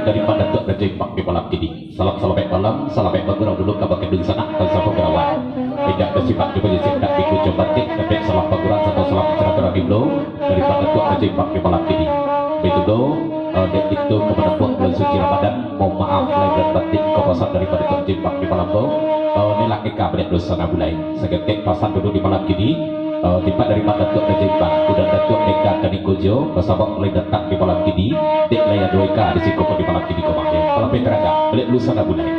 daripada Tuk Raja Pak di malam ini. Salam malam, salam bergurau dulu kabar kedung sana dan salam pegawai. Tidak bersifat di posisi tak ikut coba tik tapi salam bergurau atau salam cerita dulu daripada Tuk Raja Pak di malam ini. Begitu do, dan itu kepada buat bulan suci Ramadan. Mohon maaf lahir dan batin kepasan daripada Tuk Raja Pak di malam do. Inilah eka balik dulu sana mulai. Seketik pasan dulu di malam ini. Tiba daripada Datuk Najibah udah Datuk Eka Kanikojo bersama mulai datang di malam ini dek layar 2K di siko di malam ini kemarin kalau peteraga balik dulu sana mulai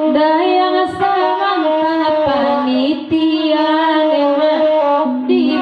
Dayang samang panitia di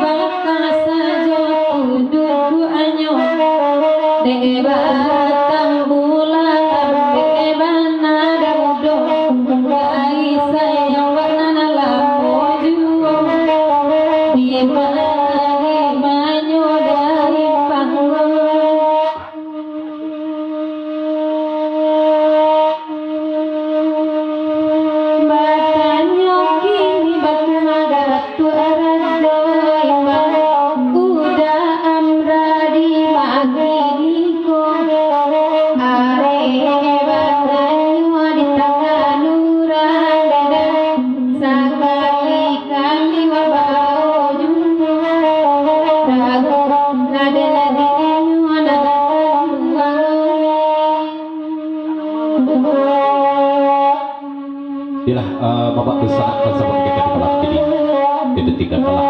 tiga telah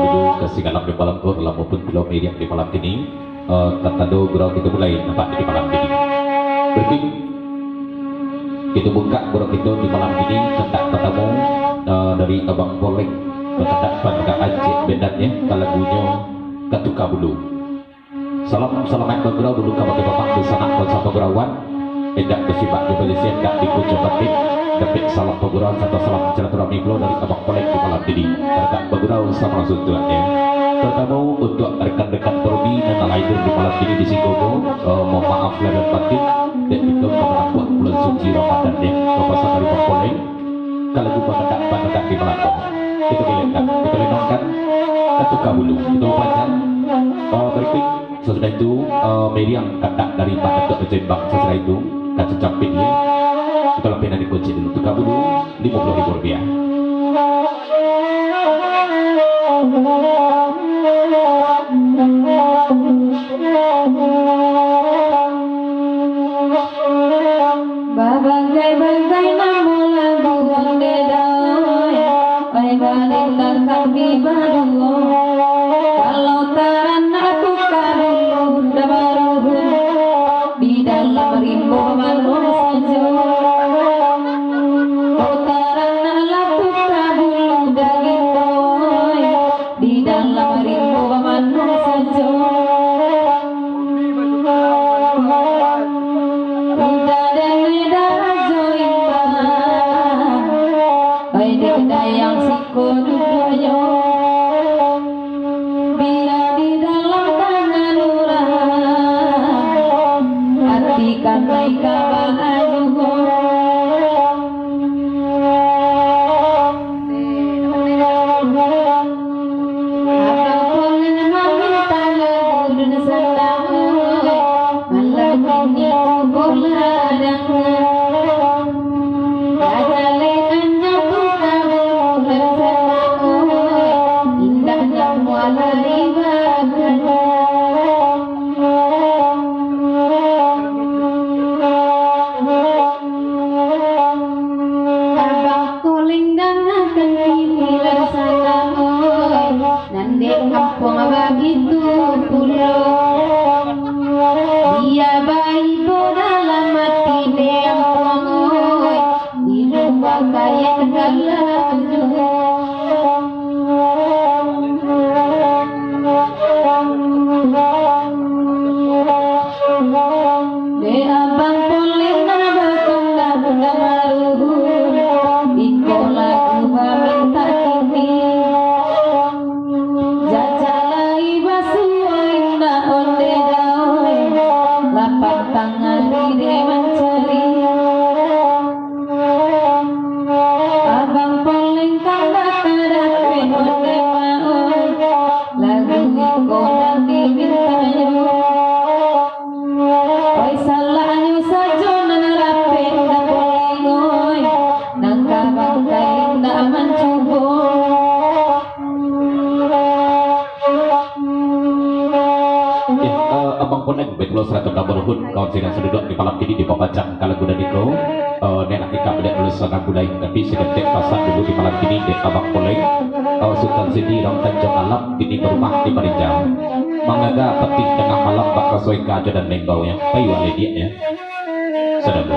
dulu kesingalan di malam kur maupun film yang di malam ini kata do gurau kita mulai nampak di malam ini berikut kita buka gurau kita di malam ini hendak ketemu dari Abang Polek hendak pada ajik bedanya lagunya Katuka Bulu. Salam selamat bergurau dulu kepada bapak di sana kota Pegurawan hendak bersifat di posisi hendak dikucuk batik dapat salam pegurau atau salam silaturahmi beliau dari Abang Polek di malam ini hendak bergurau sama langsung tuannya. Pertama untuk rekan-rekan Torbi dan lain di malam ini di Singgogo mohon maaf lahir batin dan itu kepada buat bulan suci Ramadan ya kepada dari Abang Polek kalau kita hendak di malam kita kelihatan Katuka Bulu itu baca berikut. Sesudah itu Meriam kata dari Pak Datuk Jembang sesudah itu kaca campit dia kita lebih dari kunci dulu Katuka Bulu Rp50.000 bagai nama lagu ondedai ai balindan kami baru kalau taran aku karun dabaru di dalam rimbo manung saja taran laku kabulu daging toy di dalam rimbo manung saja yang siko duduknya biar di dalam tangan orang hati kan naik kawan kawan sedang seduduk di malam ini di Papacang kalau kuda diko nenek kita beda dulu sana budaya tapi sedetik pasang dulu di malam ini di Abang Poleng Sultan Sidi Ram Tanjung Alam ini berumah di Marinjau mengaga petik tengah malam bak kasoi kaja dan nenggau yang payu oleh dia ya sedang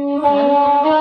Thank you.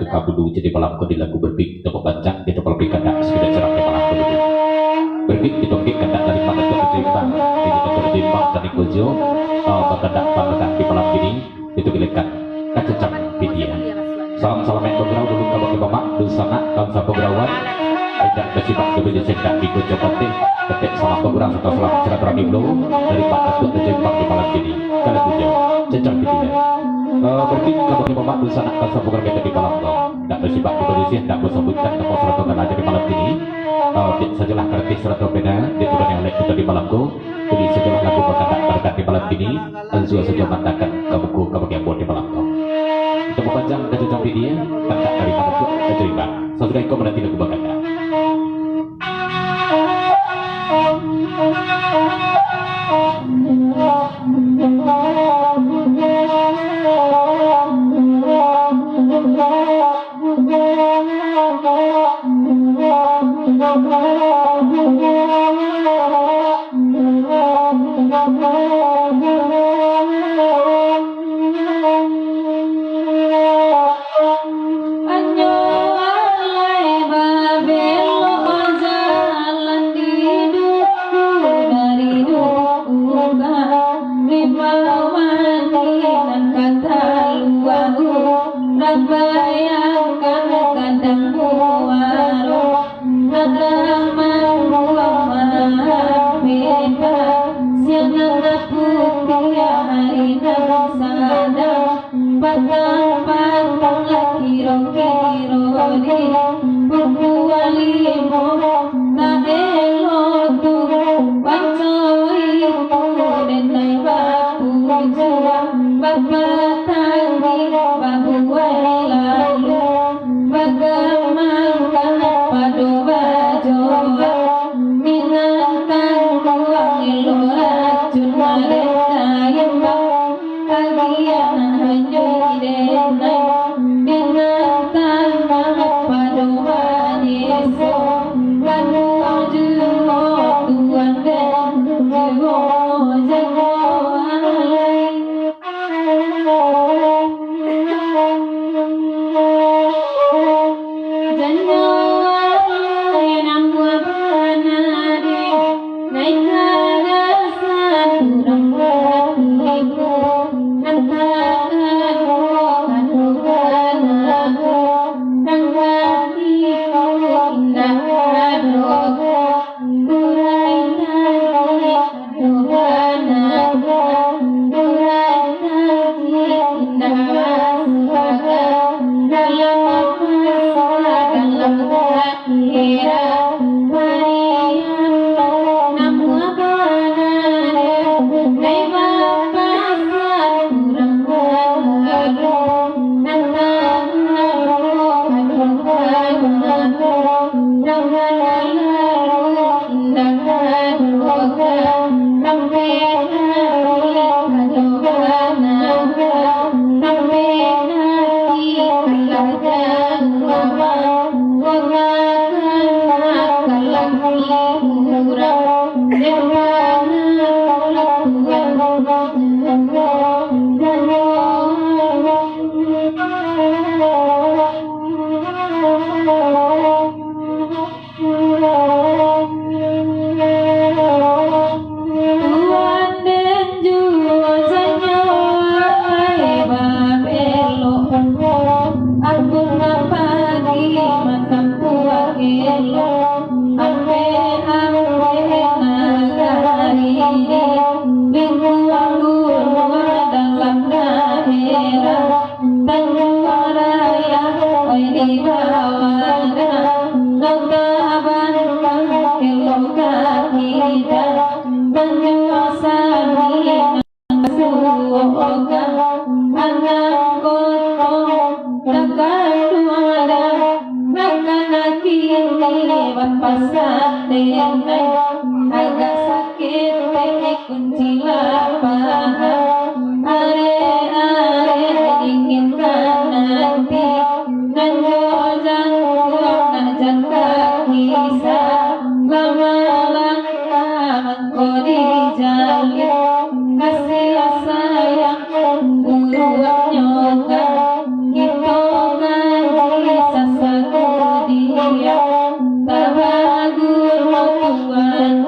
Kabulu jadi malam di lagu berbik tepuk bancang di tepuk lebih kena sudah cerah di malam dulu berbik di topik kena dari mana ke timbang di tepuk timbang dari kojo berkedak pada di malam ini itu gilikan kacecam video salam yang bergerau dulu kabaki bapak dusana kawan sapo gerawan tidak bersifat kebijakan di kojo penting ketik salam bergerau atau salam silaturahmi dulu dari mana ke timbang di malam ini kalau kojo cecam video berarti kabaki bapak dusana kawan sapo gerawan di malam dulu tidak bersifat kondisi tidak bersebutkan tempat seratokan aja di malam ini sajalah kreatif serata beda diturunkan oleh kita di malamku jadi sajalah lagu berkata di malam ini Azua saja mengatakan kamuku yang buat di malamku kita mau panjang dan jauh video tentang dari malamku dan cerita sesudah itu menanti lagu berkata Thank you. agak sakit kunci lapangan are inginkan nanti dan jauh nak jangka kisah lama langkah kau dijalin kasih sayang buruannya gitu gaji sasaku dia tabagur tuan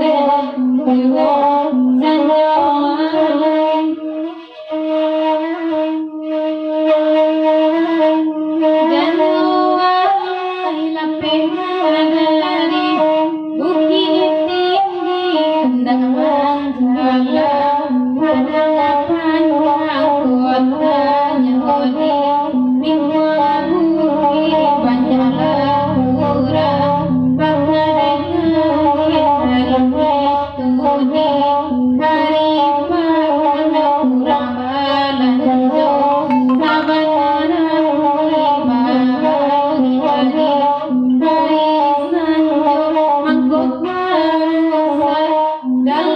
dan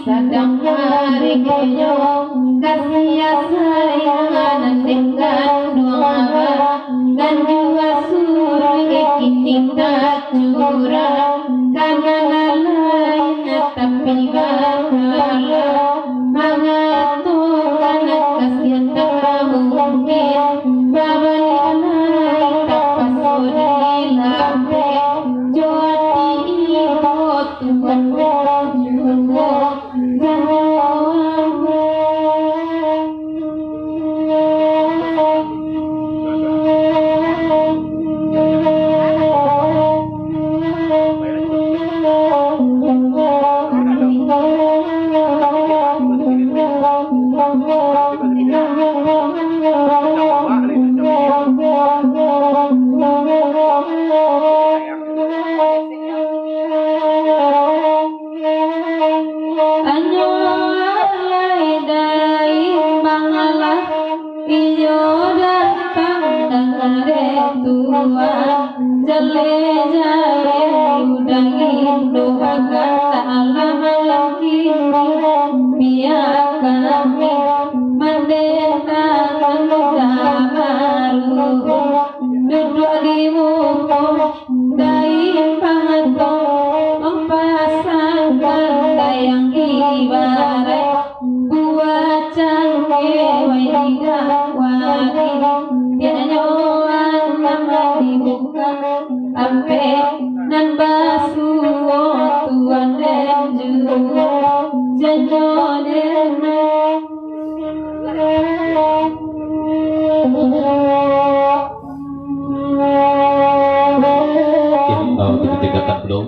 sedang hari kenyong kasih sayang dengan doa dan juga suruh kini tak curang karena lain tapi bakala mengatakan kasih tak mungkin babalik tak pasodi lambe jodi ibu Tuhan berjumpa nan basuh tuan dan kita tinggalkan belum